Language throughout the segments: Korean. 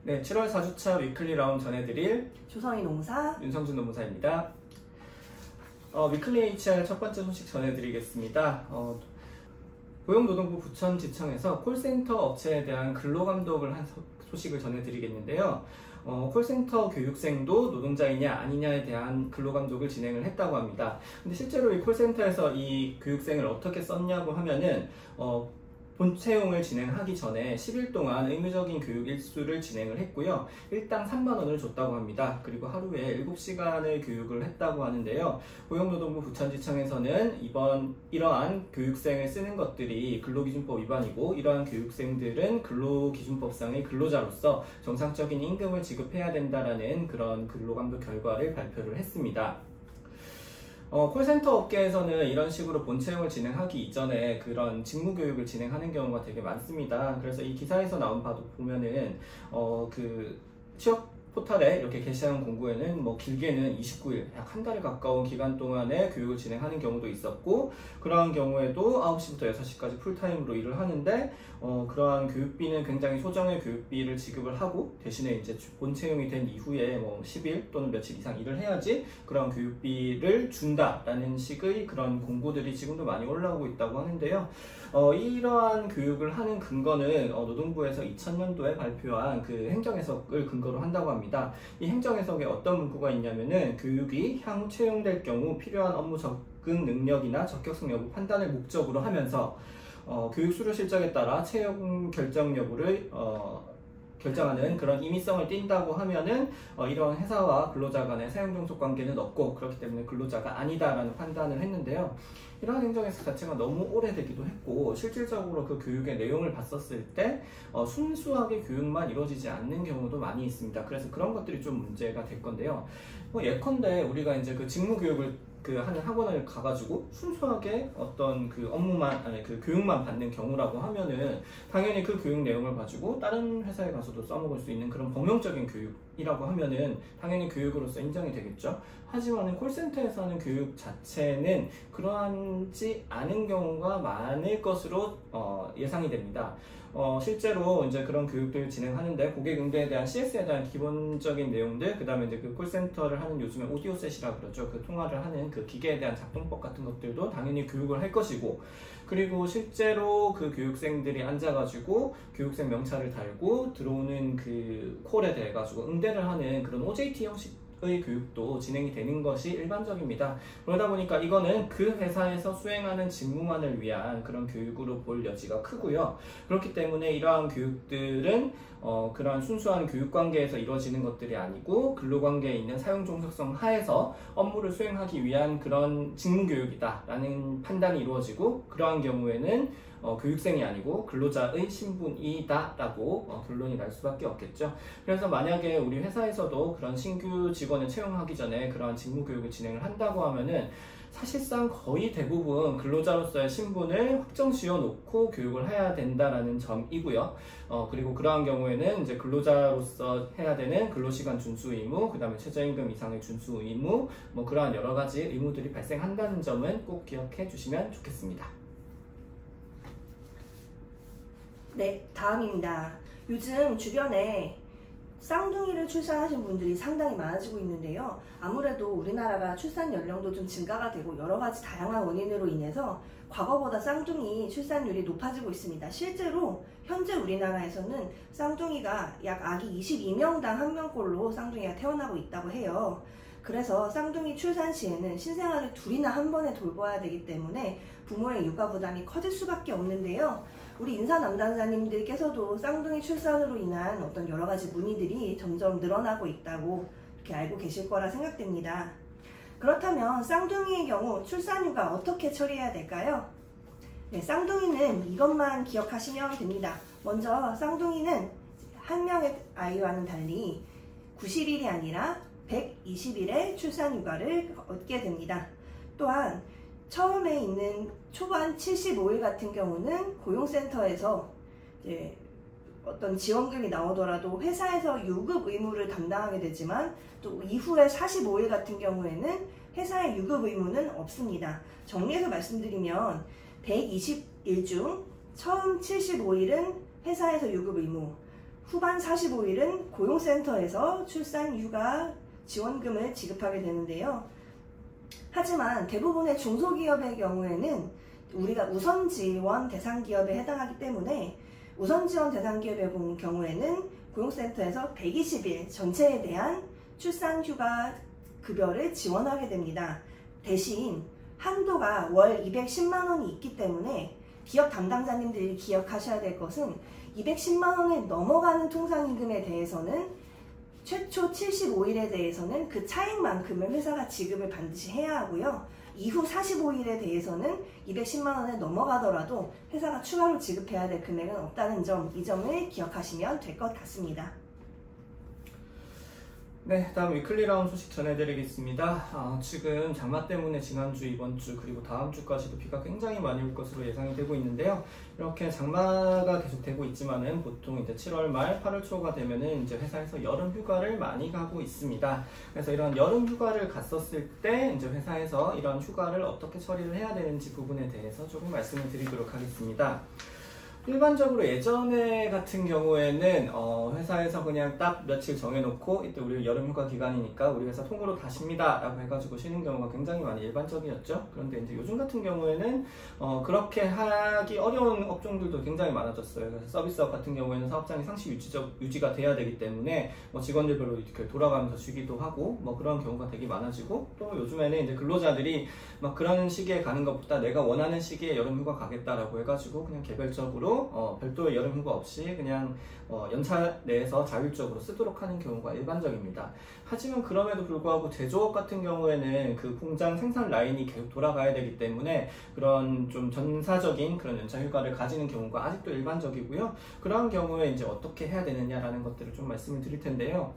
네, 7월 4주차 위클리 라운 전해드릴 조성희 노무사, 윤성준 노무사입니다. 위클리 HR 첫 번째 소식 전해드리겠습니다. 고용노동부 부천지청에서 콜센터 업체에 대한 근로감독을 한 소식을 전해드리겠는데요. 콜센터 교육생도 노동자이냐 아니냐에 대한 근로감독을 진행을 했다고 합니다. 근데 실제로 이 콜센터에서 이 교육생을 어떻게 썼냐고 하면은 본채용을 진행하기 전에 10일 동안 의무적인 교육 일수를 진행을 했고요. 일당 3만 원을 줬다고 합니다. 그리고 하루에 7시간을 교육을 했다고 하는데요. 고용노동부 부천지청에서는 이러한 교육생을 쓰는 것들이 근로기준법 위반이고, 이러한 교육생들은 근로기준법상의 근로자로서 정상적인 임금을 지급해야 된다라는 그런 근로감독 결과를 발표를 했습니다. 콜센터 업계에서는 이런 식으로 본채용을 진행하기 이전에 그런 직무교육을 진행하는 경우가 되게 많습니다. 그래서 이 기사에서 나온 바도 보면은 취업 포털에 이렇게 게시한 공고에는 길게는 29일, 약 한 달에 가까운 기간 동안에 교육을 진행하는 경우도 있었고, 그러한 경우에도 9시부터 6시까지 풀타임으로 일을 하는데, 그러한 교육비는 굉장히 소정의 교육비를 지급을 하고, 대신에 이제 본채용이 된 이후에 10일 또는 며칠 이상 일을 해야지 그런 교육비를 준다라는 식의 그런 공고들이 지금도 많이 올라오고 있다고 하는데요. 이러한 교육을 하는 근거는 노동부에서 2000년도에 발표한 그 행정해석을 근거로 한다고 합니다. 이 행정해석에 어떤 문구가 있냐면은, 교육이 향후 채용될 경우 필요한 업무 적응 능력이나 적격성 여부 판단을 목적으로 하면서 교육 수료 실적에 따라 채용 결정 여부를 결정하는 그런 임의성을 띈다고 하면은 이러한 회사와 근로자 간의 사용종속 관계는 없고, 그렇기 때문에 근로자가 아니다라는 판단을 했는데요. 이러한 행정해석 자체가 너무 오래되기도 했고, 실질적으로 그 교육의 내용을 봤었을 때 순수하게 교육만 이루어지지 않는 경우도 많이 있습니다. 그래서 그런 것들이 좀 문제가 될 건데요. 예컨대 우리가 이제 그 직무교육을 하는 학원을 가가지고 순수하게 어떤 교육만 받는 경우라고 하면은 당연히 그 교육 내용을 가지고 다른 회사에 가서도 써먹을 수 있는 그런 범용적인 교육이라고 하면은 당연히 교육으로서 인정이 되겠죠. 하지만은 콜센터에서 하는 교육 자체는 그러하지 않은 경우가 많을 것으로 예상이 됩니다. 실제로 이제 그런 교육들을 진행하는데 고객 응대에 대한 CS에 대한 기본적인 내용들, 그 다음에 이제 그 콜센터를 하는 요즘에 오디오셋이라 그러죠. 그 통화를 하는 그 기계에 대한 작동법 같은 것들도 당연히 교육을 할 것이고, 그리고 실제로 그 교육생들이 앉아가지고 교육생 명찰을 달고 들어오는 그 콜에 대해 가지고 응대를 하는 그런 OJT 형식 의 교육도 진행이 되는 것이 일반적입니다. 그러다 보니까 이거는 그 회사에서 수행하는 직무만을 위한 그런 교육으로 볼 여지가 크고요. 그렇기 때문에 이러한 교육들은 그러한 순수한 교육관계에서 이루어지는 것들이 아니고 근로관계에 있는 사용종속성 하에서 업무를 수행하기 위한 그런 직무교육이다 라는 판단이 이루어지고, 그러한 경우에는 교육생이 아니고 근로자의 신분이다 라고 결론이 날 수밖에 없겠죠. 그래서 만약에 우리 회사에서도 그런 신규 직원을 채용하기 전에 그러한 직무교육을 진행을 한다고 하면은 사실상 거의 대부분 근로자로서의 신분을 확정지어 놓고 교육을 해야 된다라는 점이고요. 그리고 그러한 경우에는 이제 근로자로서 해야 되는 근로시간 준수 의무, 그 다음에 최저임금 이상의 준수 의무, 그러한 여러 가지 의무들이 발생한다는 점은 꼭 기억해 주시면 좋겠습니다. 네, 다음입니다. 요즘 주변에 쌍둥이를 출산하신 분들이 상당히 많아지고 있는데요. 아무래도 우리나라가 출산 연령도 좀 증가가 되고 여러 가지 다양한 원인으로 인해서 과거보다 쌍둥이 출산율이 높아지고 있습니다. 실제로 현재 우리나라에서는 쌍둥이가 약 아기 22명당 1명꼴로 쌍둥이가 태어나고 있다고 해요. 그래서 쌍둥이 출산 시에는 신생아를 둘이나 한 번에 돌봐야 되기 때문에 부모의 육아 부담이 커질 수밖에 없는데요. 우리 인사 담당자님들께서도 쌍둥이 출산으로 인한 어떤 여러 가지 문의들이 점점 늘어나고 있다고 이렇게 알고 계실 거라 생각됩니다. 그렇다면 쌍둥이의 경우 출산휴가 어떻게 처리해야 될까요? 네, 쌍둥이는 이것만 기억하시면 됩니다. 먼저 쌍둥이는 한 명의 아이와는 달리 90일이 아니라 120일의 출산휴가를 얻게 됩니다. 또한 처음에 있는 초반 75일 같은 경우는 고용센터에서 이제 어떤 지원금이 나오더라도 회사에서 유급 의무를 담당하게 되지만, 또 이후에 45일 같은 경우에는 회사의 유급 의무는 없습니다. 정리해서 말씀드리면 120일 중 처음 75일은 회사에서 유급 의무, 후반 45일은 고용센터에서 출산휴가 지원금을 지급하게 되는데요. 하지만 대부분의 중소기업의 경우에는 우리가 우선지원 대상기업에 해당하기 때문에 우선지원 대상기업의 경우에는 고용센터에서 120일 전체에 대한 출산휴가 급여를 지원하게 됩니다. 대신 한도가 월 210만 원이 있기 때문에 기업 담당자님들이 기억하셔야 될 것은 210만 원을 넘어가는 통상임금에 대해서는 최초 75일에 대해서는 그 차액만큼을 회사가 지급을 반드시 해야 하고요. 이후 45일에 대해서는 210만 원을 넘어가더라도 회사가 추가로 지급해야 될 금액은 없다는 점, 이 점을 기억하시면 될 것 같습니다. 네, 다음 위클리 라운 소식 전해드리겠습니다. 지금 장마 때문에 지난주, 이번주, 그리고 다음 주까지도 비가 굉장히 많이 올 것으로 예상이 되고 있는데요. 이렇게 장마가 계속 되고 있지만은 보통 이제 7월 말, 8월 초가 되면은 이제 회사에서 여름 휴가를 많이 가고 있습니다. 그래서 이런 여름 휴가를 갔었을 때 이제 회사에서 이런 휴가를 어떻게 처리를 해야 되는지 부분에 대해서 조금 말씀을 드리도록 하겠습니다. 일반적으로 예전에 같은 경우에는 회사에서 그냥 딱 며칠 정해놓고 이때 우리 여름휴가 기간이니까 우리 회사 통으로 다 쉽니다 라고 해가지고 쉬는 경우가 굉장히 많이 일반적이었죠. 그런데 이제 요즘 같은 경우에는 그렇게 하기 어려운 업종들도 굉장히 많아졌어요. 그래서 서비스업 같은 경우에는 사업장이 상시 유지가 돼야 되기 때문에 직원들별로 이렇게 돌아가면서 쉬기도 하고 그런 경우가 되게 많아지고, 또 요즘에는 이제 근로자들이 막 그런 시기에 가는 것보다 내가 원하는 시기에 여름휴가 가겠다라고 해가지고 그냥 개별적으로 별도의 여름휴가 없이 그냥 연차 내에서 자율적으로 쓰도록 하는 경우가 일반적입니다. 하지만 그럼에도 불구하고 제조업 같은 경우에는 그 공장 생산 라인이 계속 돌아가야 되기 때문에 그런 좀 전사적인 그런 연차휴가를 가지는 경우가 아직도 일반적이고요. 그런 경우에 이제 어떻게 해야 되느냐라는 것들을 좀 말씀을 드릴 텐데요.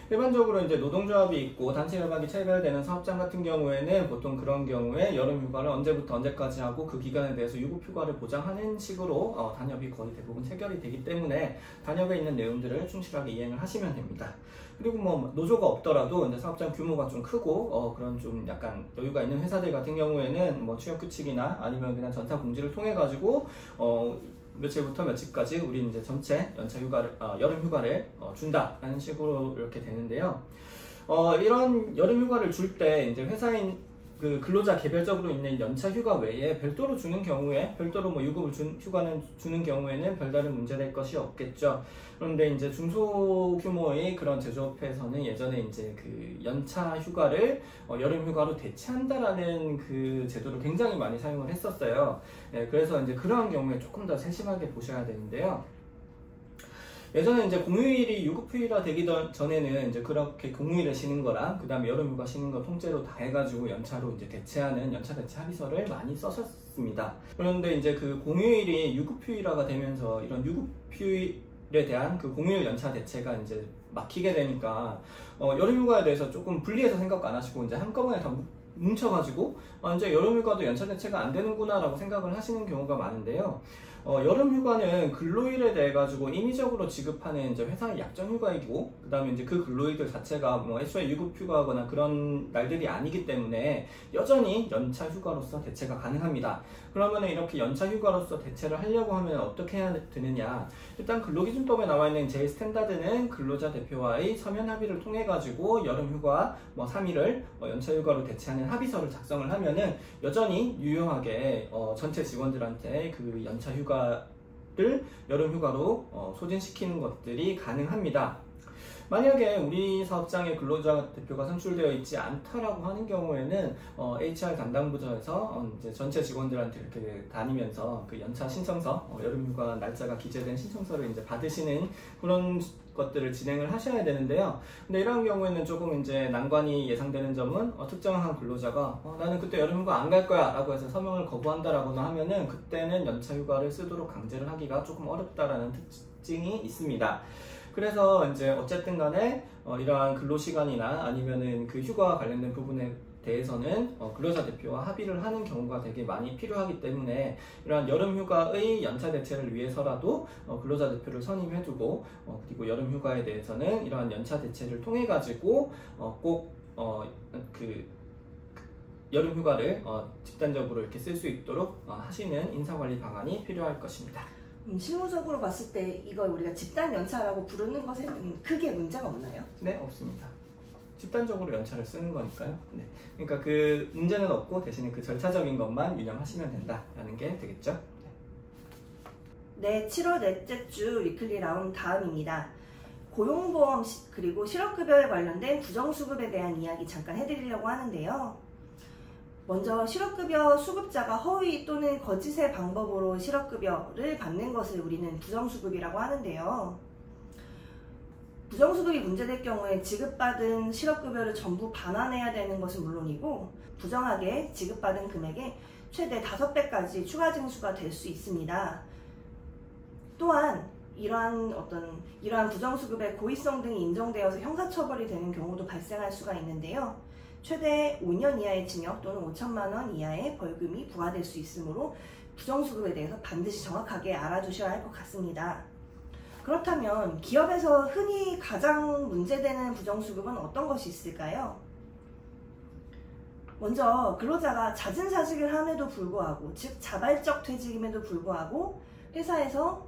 일반적으로 이제 노동조합이 있고 단체 협약이 체결되는 사업장 같은 경우에는 보통 그런 경우에 여름휴가를 언제부터 언제까지 하고 그 기간에 대해서 유급휴가를 보장하는 식으로 단협이 거의 대부분 체결이 되기 때문에 단협에 있는 내용들을 충실하게 이행을 하시면 됩니다. 그리고 노조가 없더라도 이제 사업장 규모가 좀 크고 그런 좀 약간 여유가 있는 회사들 같은 경우에는 취업 규칙이나 아니면 그냥 전사 공지를 통해 가지고 며칠부터 며칠까지 우리 이제 전체 연차 휴가를 여름 휴가를 준다라는 식으로 이렇게 되는데요. 이런 여름 휴가를 줄 때 이제 회사인 그 근로자 개별적으로 있는 연차 휴가 외에 별도로 주는 경우에 별도로 유급을 휴가는 주는 경우에는 별다른 문제될 것이 없겠죠. 그런데 이제 중소규모의 그런 제조업에서는 예전에 이제 그 연차 휴가를 여름 휴가로 대체한다라는 그 제도를 굉장히 많이 사용을 했었어요. 네, 그래서 이제 그러한 경우에 조금 더 세심하게 보셔야 되는데요. 예전에 이제 공휴일이 유급휴일화 되기 전에는 이제 그렇게 공휴일에 쉬는 거랑 그 다음에 여름휴가 쉬는 거 통째로 다 해가지고 연차로 이제 대체하는 연차 대체 합의서를 많이 썼었습니다. 그런데 이제 그 공휴일이 유급휴일화가 되면서 이런 유급휴일에 대한 그 공휴일 연차 대체가 이제 막히게 되니까 여름휴가에 대해서 조금 분리해서 생각 안 하시고 이제 한꺼번에 다 뭉쳐가지고 이제 여름휴가도 연차 대체가 안 되는구나 라고 생각을 하시는 경우가 많은데요. 여름휴가는 근로일에 대해 가지고 임의적으로 지급하는 이제 회사의 약정휴가이고, 그 다음에 이제 그 근로일들 자체가 애초에 유급휴가거나 그런 날들이 아니기 때문에 여전히 연차 휴가로서 대체가 가능합니다. 그러면 이렇게 연차 휴가로서 대체를 하려고 하면 어떻게 해야 되느냐? 일단 근로기준법에 나와 있는 제1스탠다드는 근로자 대표와의 서면 합의를 통해 가지고 여름휴가 3일을 연차 휴가로 대체하는 합의서를 작성을 하면은 여전히 유효하게 전체 직원들한테 그 연차 휴가를 여름휴가로 소진시키는 것들이 가능합니다. 만약에 우리 사업장에 근로자 대표가 선출되어 있지 않다라고 하는 경우에는 HR 담당부서에서 이제 전체 직원들한테 이렇게 다니면서 그 연차 신청서, 여름휴가 날짜가 기재된 신청서를 이제 받으시는 그런 것들을 진행을 하셔야 되는데요. 근데 이런 경우에는 조금 이제 난관이 예상되는 점은 특정한 근로자가 나는 그때 여름휴가 안 갈 거야 라고 해서 서명을 거부한다라거나 하면은 그때는 연차휴가를 쓰도록 강제를 하기가 조금 어렵다라는 특징이 있습니다. 그래서 이제 어쨌든 간에 이러한 근로시간이나 아니면은 그 휴가와 관련된 부분에 대해서는 근로자 대표와 합의를 하는 경우가 되게 많이 필요하기 때문에 이러한 여름휴가의 연차 대체를 위해서라도 근로자 대표를 선임해두고 그리고 여름휴가에 대해서는 이러한 연차 대체를 통해 가지고 꼭 그 여름휴가를 집단적으로 이렇게 쓸 수 있도록 하시는 인사관리 방안이 필요할 것입니다. 실무적으로 봤을 때 이걸 우리가 집단 연차라고 부르는 것에는 크게 문제가 없나요? 네, 없습니다. 집단적으로 연차를 쓰는 거니까요. 네. 그러니까 그 문제는 없고 대신에 그 절차적인 것만 유념하시면 된다라는 게 되겠죠. 네, 7월 넷째 주 위클리 라운드 다음입니다. 고용보험 그리고 실업급여에 관련된 부정수급에 대한 이야기 잠깐 해드리려고 하는데요. 먼저 실업급여 수급자가 허위 또는 거짓의 방법으로 실업급여를 받는 것을 우리는 부정수급이라고 하는데요. 부정수급이 문제될 경우에 지급받은 실업급여를 전부 반환해야 되는 것은 물론이고 부정하게 지급받은 금액의 최대 5배까지 추가 징수가 될 수 있습니다. 또한 이러한 부정수급의 고의성 등이 인정되어서 형사처벌이 되는 경우도 발생할 수가 있는데요. 최대 5년 이하의 징역 또는 5천만 원 이하의 벌금이 부과될 수 있으므로 부정수급에 대해서 반드시 정확하게 알아두셔야 할 것 같습니다. 그렇다면 기업에서 흔히 가장 문제되는 부정수급은 어떤 것이 있을까요? 먼저 근로자가 잦은 사직을 함에도 불구하고, 즉 자발적 퇴직임에도 불구하고 회사에서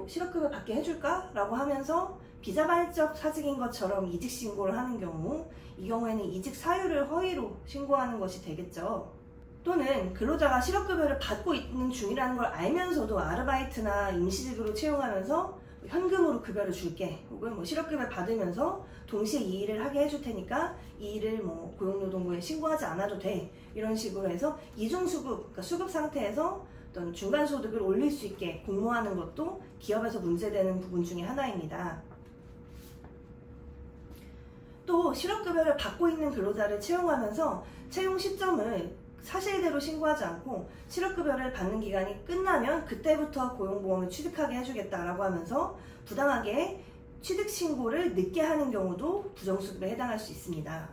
실업급여 받게 해줄까? 라고 하면서 비자발적 사직인 것처럼 이직 신고를 하는 경우, 이 경우에는 이직 사유를 허위로 신고하는 것이 되겠죠. 또는 근로자가 실업급여를 받고 있는 중이라는 걸 알면서도 아르바이트나 임시직으로 채용하면서 현금으로 급여를 줄게, 혹은 실업급여를 받으면서 동시에 이 일을 하게 해줄 테니까 이 일을 고용노동부에 신고하지 않아도 돼, 이런 식으로 해서 이중수급, 그러니까 수급 상태에서 어떤 중간소득을 올릴 수 있게 공모하는 것도 기업에서 문제되는 부분 중에 하나입니다. 또 실업급여를 받고 있는 근로자를 채용하면서 채용 시점을 사실대로 신고하지 않고 실업급여를 받는 기간이 끝나면 그때부터 고용보험을 취득하게 해주겠다라고 하면서 부당하게 취득신고를 늦게 하는 경우도 부정수급에 해당할 수 있습니다.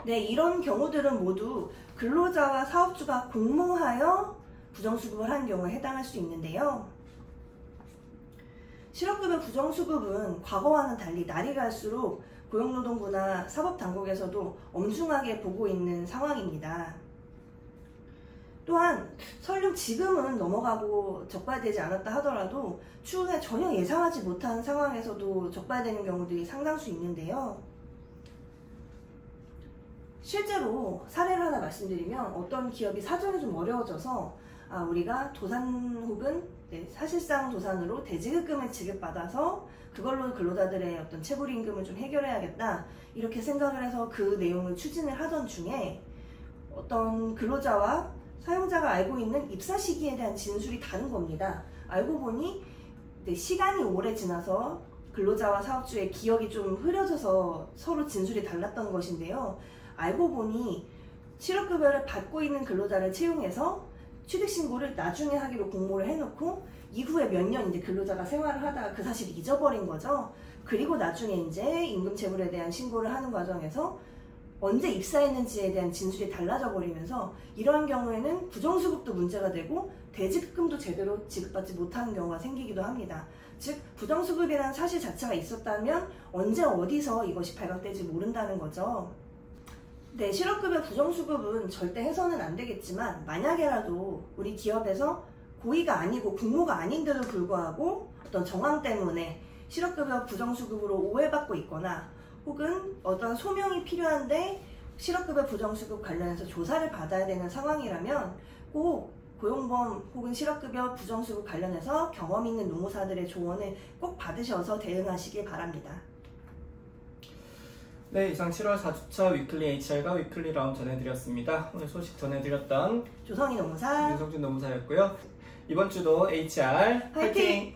네, 이런 경우들은 모두 근로자와 사업주가 공모하여 부정수급을 하는 경우에 해당할 수 있는데요. 실업급여 부정수급은 과거와는 달리 날이 갈수록 고용노동부나 사법당국에서도 엄중하게 보고 있는 상황입니다. 또한 설령 지금은 넘어가고 적발되지 않았다 하더라도 추후에 전혀 예상하지 못한 상황에서도 적발되는 경우들이 상당수 있는데요. 실제로 사례를 하나 말씀드리면, 어떤 기업이 사정이 좀 어려워져서 우리가 도산 혹은 사실상 도산으로 대지급금을 지급받아서 그걸로 근로자들의 어떤 체불임금을 좀 해결해야겠다, 이렇게 생각을 해서 그 내용을 추진을 하던 중에 어떤 근로자와 사용자가 알고 있는 입사 시기에 대한 진술이 다른 겁니다. 알고 보니 시간이 오래 지나서 근로자와 사업주의 기억이 좀 흐려져서 서로 진술이 달랐던 것인데요. 알고 보니 실업급여를 받고 있는 근로자를 채용해서 취득신고를 나중에 하기로 공모를 해놓고 이후에 몇 년 근로자가 생활을 하다가 그 사실을 잊어버린 거죠. 그리고 나중에 임금체불에 대한 신고를 하는 과정에서 언제 입사했는지에 대한 진술이 달라져 버리면서 이러한 경우에는 부정수급도 문제가 되고 대지급금도 제대로 지급받지 못하는 경우가 생기기도 합니다. 즉 부정수급이라는 사실 자체가 있었다면 언제 어디서 이것이 발각될지 모른다는 거죠. 네, 실업급여 부정수급은 절대 해서는 안 되겠지만 만약에라도 우리 기업에서 고의가 아니고 공모가 아닌데도 불구하고 어떤 정황 때문에 실업급여 부정수급으로 오해받고 있거나 혹은 어떤 소명이 필요한데 실업급여 부정수급 관련해서 조사를 받아야 되는 상황이라면 꼭 고용보험 혹은 실업급여 부정수급 관련해서 경험 있는 노무사들의 조언을 꼭 받으셔서 대응하시길 바랍니다. 네, 이상 7월 4주차 위클리 HR과 위클리 라운드 전해드렸습니다. 오늘 소식 전해드렸던 조성희 노무사, 윤성준 노무사였고요. 이번 주도 HR 화이팅!